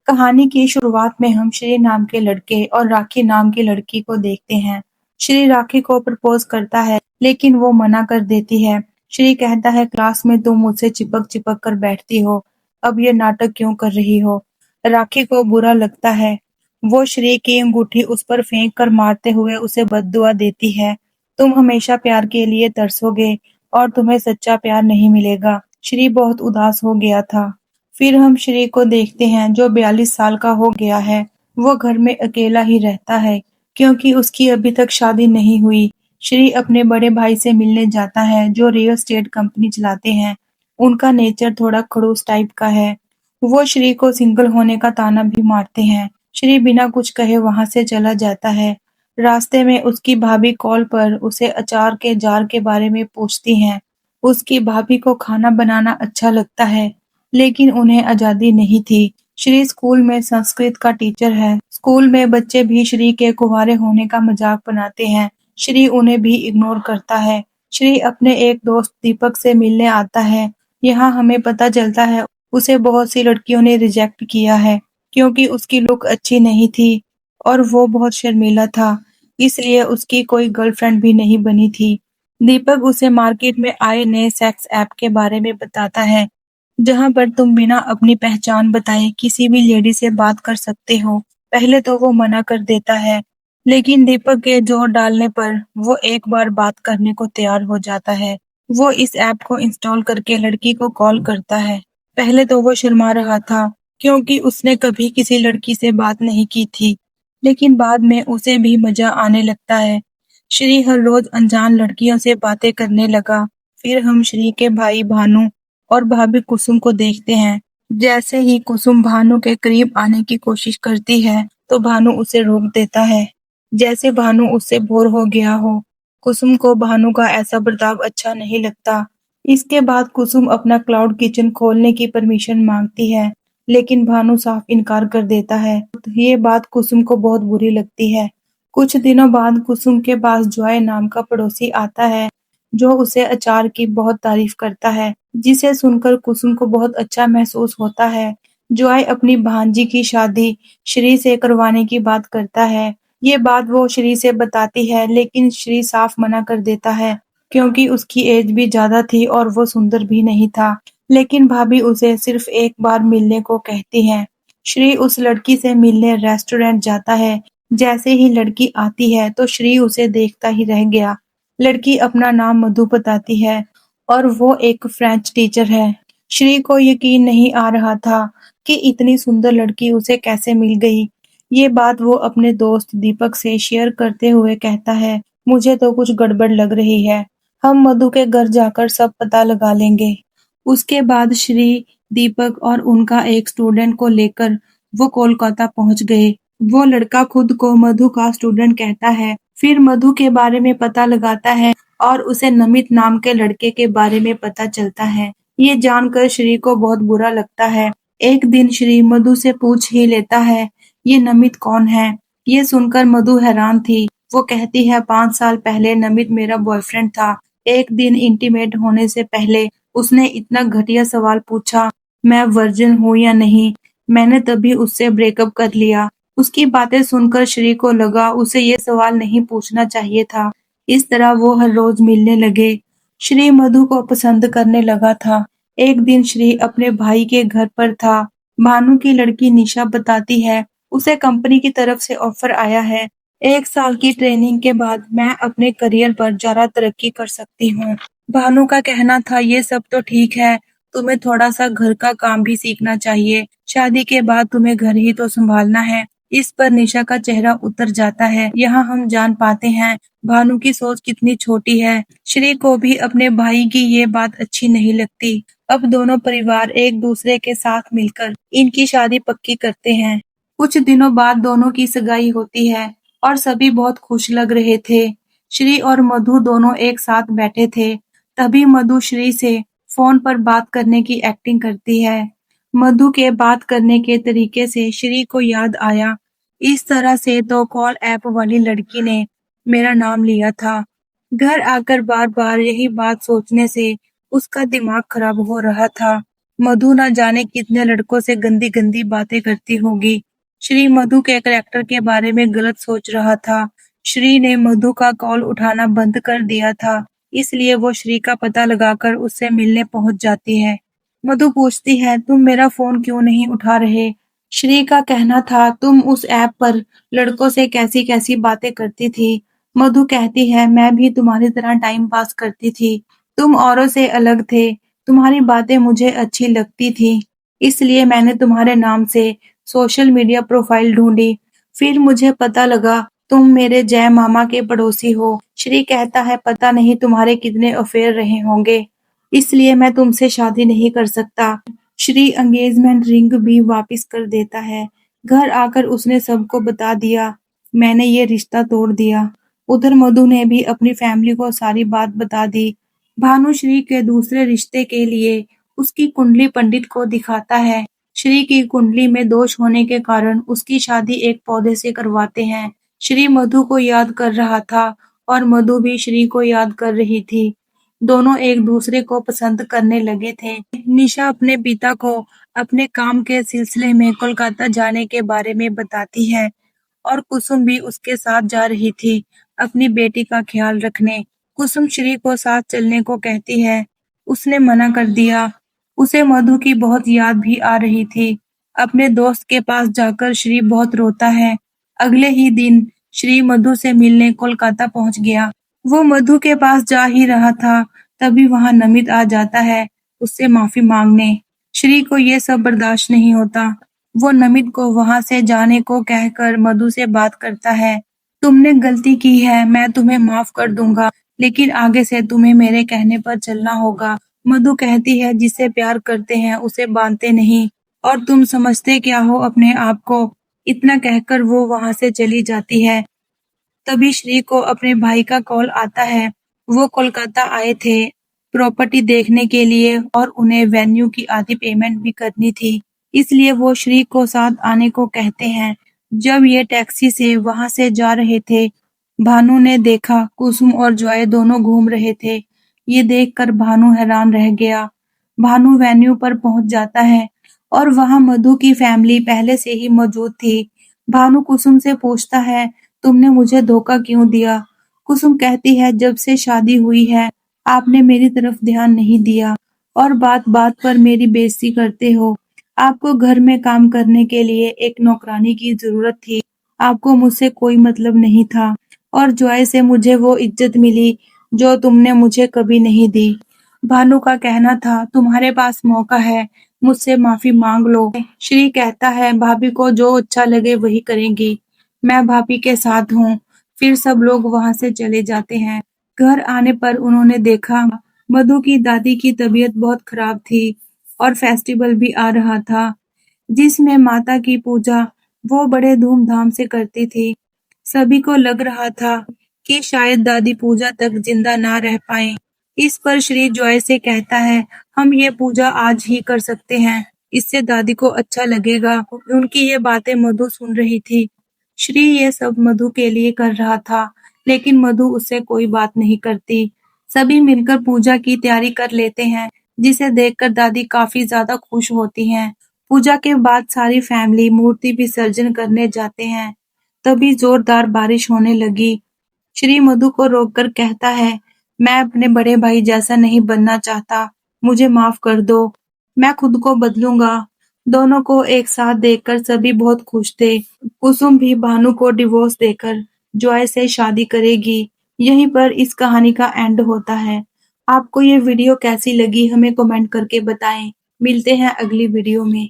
कहानी की शुरुआत में हम श्री नाम के लड़के और राखी नाम की लड़की को देखते हैं। श्री राखी को प्रपोज करता है, लेकिन वो मना कर देती है। श्री कहता है, क्लास में तुम मुझसे चिपक चिपक कर बैठती हो, अब ये नाटक क्यों कर रही हो? राखी को बुरा लगता है। वो श्री की अंगूठी उस पर फेंक कर मारते हुए उसे बद्दुआ देती है। तुम हमेशा प्यार के लिए तरसोगे और तुम्हें सच्चा प्यार नहीं मिलेगा। श्री बहुत उदास हो गया था। फिर हम श्री को देखते हैं जो 42 साल का हो गया है। वो घर में अकेला ही रहता है क्योंकि उसकी अभी तक शादी नहीं हुई। श्री अपने बड़े भाई से मिलने जाता है जो रियल एस्टेट कंपनी चलाते हैं। उनका नेचर थोड़ा खड़ूस टाइप का है। वो श्री को सिंगल होने का ताना भी मारते हैं। श्री बिना कुछ कहे वहां से चला जाता है। रास्ते में उसकी भाभी कॉल पर उसे अचार के जार के बारे में पूछती हैं। उसकी भाभी को खाना बनाना अच्छा लगता है, लेकिन उन्हें आजादी नहीं थी। श्री स्कूल में संस्कृत का टीचर है। स्कूल में बच्चे भी श्री के कुंवारे होने का मजाक बनाते हैं। श्री उन्हें भी इग्नोर करता है। श्री अपने एक दोस्त दीपक से मिलने आता है। यहाँ हमें पता चलता है उसे बहुत सी लड़कियों ने रिजेक्ट किया है क्योंकि उसकी लुक अच्छी नहीं थी और वो बहुत शर्मीला था, इसलिए उसकी कोई गर्लफ्रेंड भी नहीं बनी थी। दीपक उसे मार्केट में आए नए सेक्स ऐप के बारे में बताता है, जहां पर तुम बिना अपनी पहचान बताए किसी भी लेडी से बात कर सकते हो। पहले तो वो मना कर देता है, लेकिन दीपक के जोर डालने पर वो एक बार बात करने को तैयार हो जाता है। वो इस ऐप को इंस्टॉल करके लड़की को कॉल करता है। पहले तो वो शर्मा रहा था क्योंकि उसने कभी किसी लड़की से बात नहीं की थी, लेकिन बाद में उसे भी मजा आने लगता है। श्री हर रोज अनजान लड़कियों से बातें करने लगा। फिर हम श्री के भाई भानु और भाभी कुसुम को देखते हैं। जैसे ही कुसुम भानु के करीब आने की कोशिश करती है, तो भानु उसे रोक देता है, जैसे भानु उससे बोर हो गया हो। कुसुम को भानु का ऐसा बर्ताव अच्छा नहीं लगता। इसके बाद कुसुम अपना क्लाउड किचन खोलने की परमिशन मांगती है, लेकिन भानु साफ इनकार कर देता है। ये बात कुसुम को बहुत बुरी लगती है। कुछ दिनों बाद कुसुम के पास जॉय नाम का पड़ोसी आता है, जो उसे अचार की बहुत तारीफ करता है, जिसे सुनकर कुसुम को बहुत अच्छा महसूस होता है। जॉय अपनी भांजी की शादी श्री से करवाने की बात करता है। ये बात वो श्री से बताती है, लेकिन श्री साफ मना कर देता है क्योंकि उसकी एज भी ज्यादा थी और वो सुंदर भी नहीं था। लेकिन भाभी उसे सिर्फ एक बार मिलने को कहती है। श्री उस लड़की से मिलने रेस्टोरेंट जाता है। जैसे ही लड़की आती है तो श्री उसे देखता ही रह गया। लड़की अपना नाम मधु बताती है और वो एक फ्रेंच टीचर है। श्री को यकीन नहीं आ रहा था कि इतनी सुंदर लड़की उसे कैसे मिल गई। ये बात वो अपने दोस्त दीपक से शेयर करते हुए कहता है, मुझे तो कुछ गड़बड़ लग रही है। हम मधु के घर जाकर सब पता लगा लेंगे। उसके बाद श्री, दीपक और उनका एक स्टूडेंट को लेकर वो कोलकाता पहुंच गए। वो लड़का खुद को मधु का स्टूडेंट कहता है। फिर मधु के बारे में पता लगाता है और उसे नमित नाम के लड़के के बारे में पता चलता है। ये जानकर श्री को बहुत बुरा लगता है। एक दिन श्री मधु से पूछ ही लेता है, ये नमित कौन है? ये सुनकर मधु हैरान थी। वो कहती है, 5 साल पहले नमित मेरा बॉयफ्रेंड था। एक दिन इंटीमेट होने से पहले उसने इतना घटिया सवाल पूछा, मैं वर्जिन हूँ या नहीं। मैंने तभी उससे ब्रेकअप कर लिया। उसकी बातें सुनकर श्री को लगा उसे ये सवाल नहीं पूछना चाहिए था। इस तरह वो हर रोज मिलने लगे। श्री मधु को पसंद करने लगा था। एक दिन श्री अपने भाई के घर पर था। भानु की लड़की निशा बताती है, उसे कंपनी की तरफ से ऑफर आया है। 1 साल की ट्रेनिंग के बाद मैं अपने करियर पर ज्यादा तरक्की कर सकती हूँ। भानु का कहना था, ये सब तो ठीक है, तुम्हें थोड़ा सा घर का काम भी सीखना चाहिए। शादी के बाद तुम्हें घर ही तो संभालना है। इस पर निशा का चेहरा उतर जाता है। यहाँ हम जान पाते हैं भानु की सोच कितनी छोटी है। श्री को भी अपने भाई की ये बात अच्छी नहीं लगती। अब दोनों परिवार एक दूसरे के साथ मिलकर इनकी शादी पक्की करते हैं। कुछ दिनों बाद दोनों की सगाई होती है और सभी बहुत खुश लग रहे थे। श्री और मधु दोनों एक साथ बैठे थे। तभी मधु श्री से फोन पर बात करने की एक्टिंग करती है। मधु के बात करने के तरीके से श्री को याद आया, इस तरह से तो कॉल ऐप वाली लड़की ने मेरा नाम लिया था। घर आकर बार बार यही बात सोचने से उसका दिमाग खराब हो रहा था। मधु ना जाने कितने लड़कों से गंदी गंदी बातें करती होगी। श्री मधु के कैरेक्टर के बारे में गलत सोच रहा था। श्री ने मधु का कॉल उठाना बंद कर दिया था, इसलिए वो श्री का पता लगाकर उससे मिलने पहुंच जाती है। मधु पूछती है, तुम मेरा फोन क्यों नहीं उठा रहे? श्री का कहना था, तुम उस ऐप पर लड़कों से कैसी कैसी बातें करती थी। मधु कहती है, मैं भी तुम्हारी तरह टाइम पास करती थी। तुम औरों से अलग थे। तुम्हारी बातें मुझे अच्छी लगती थी, इसलिए मैंने तुम्हारे नाम से सोशल मीडिया प्रोफाइल ढूंढी। फिर मुझे पता लगा तुम मेरे जय मामा के पड़ोसी हो। श्री कहता है, पता नहीं तुम्हारे कितने अफेयर रहे होंगे, इसलिए मैं तुमसे शादी नहीं कर सकता। श्री एंगेजमेंट रिंग भी वापस कर देता है। घर आकर उसने सबको बता दिया, मैंने ये रिश्ता तोड़ दिया। उधर मधु ने भी अपनी फैमिली को सारी बात बता दी। भानुश्री के दूसरे रिश्ते के लिए उसकी कुंडली पंडित को दिखाता है। श्री की कुंडली में दोष होने के कारण उसकी शादी एक पौधे से करवाते हैं। श्री मधु को याद कर रहा था और मधु भी श्री को याद कर रही थी। दोनों एक दूसरे को पसंद करने लगे थे। निशा अपने पिता को अपने काम के सिलसिले में कोलकाता जाने के बारे में बताती है और कुसुम भी उसके साथ जा रही थी अपनी बेटी का ख्याल रखने। कुसुम श्री को साथ चलने को कहती है, उसने मना कर दिया। उसे मधु की बहुत याद भी आ रही थी। अपने दोस्त के पास जाकर श्री बहुत रोता है। अगले ही दिन श्री मधु से मिलने कोलकाता पहुंच गया। वो मधु के पास जा ही रहा था, तभी वहां नमित आ जाता है उससे माफी मांगने। श्री को ये सब बर्दाश्त नहीं होता। वो नमित को वहां से जाने को कहकर मधु से बात करता है। तुमने गलती की है, मैं तुम्हें माफ कर दूंगा, लेकिन आगे से तुम्हें मेरे कहने पर चलना होगा। मधु कहती है, जिसे प्यार करते हैं उसे बांधते नहीं, और तुम समझते क्या हो अपने आप को। इतना कहकर वो वहां से चली जाती है। तभी श्री को अपने भाई का कॉल आता है। वो कोलकाता आए थे प्रॉपर्टी देखने के लिए और उन्हें वेन्यू की आधी पेमेंट भी करनी थी, इसलिए वो श्री को साथ आने को कहते हैं। जब ये टैक्सी से वहां से जा रहे थे, भानु ने देखा कुसुम और जॉय दोनों घूम रहे थे। ये देखकर भानु हैरान रह गया। भानु वेन्यू पर पहुंच जाता है और वहां मधु की फैमिली पहले से ही मौजूद थी। भानु कुसुम से पूछता है, तुमने मुझे धोखा क्यों दिया? कुसुम कहती है, जब से शादी हुई है आपने मेरी तरफ ध्यान नहीं दिया और बात बात पर मेरी बेइज्जती करते हो। आपको घर में काम करने के लिए एक नौकरानी की जरूरत थी। आपको मुझसे कोई मतलब नहीं था और जॉय से मुझे वो इज्जत मिली जो तुमने मुझे कभी नहीं दी। भानु का कहना था, तुम्हारे पास मौका है, मुझसे माफी मांग लो। श्री कहता है, भाभी को जो अच्छा लगे वही करेंगी, मैं भाभी के साथ हूँ। फिर सब लोग वहां से चले जाते हैं। घर आने पर उन्होंने देखा मधु की दादी की तबीयत बहुत खराब थी और फेस्टिवल भी आ रहा था जिसमें माता की पूजा वो बड़े धूमधाम से करती थी। सभी को लग रहा था कि शायद दादी पूजा तक जिंदा ना रह पाए। इस पर श्री जॉय से कहता है, हम ये पूजा आज ही कर सकते हैं, इससे दादी को अच्छा लगेगा। उनकी ये बातें मधु सुन रही थी। श्री ये सब मधु के लिए कर रहा था, लेकिन मधु उससे कोई बात नहीं करती। सभी मिलकर पूजा की तैयारी कर लेते हैं, जिसे देखकर दादी काफी ज्यादा खुश होती हैं। पूजा के बाद सारी फैमिली मूर्ति विसर्जन करने जाते हैं। तभी जोरदार बारिश होने लगी। श्री मधु को रोककर कहता है, मैं अपने बड़े भाई जैसा नहीं बनना चाहता, मुझे माफ कर दो, मैं खुद को बदलूंगा। दोनों को एक साथ देखकर सभी बहुत खुश थे। कुसुम भी भानु को डिवोर्स देकर जॉय से शादी करेगी। यहीं पर इस कहानी का एंड होता है। आपको ये वीडियो कैसी लगी हमें कमेंट करके बताएं। मिलते हैं अगली वीडियो में।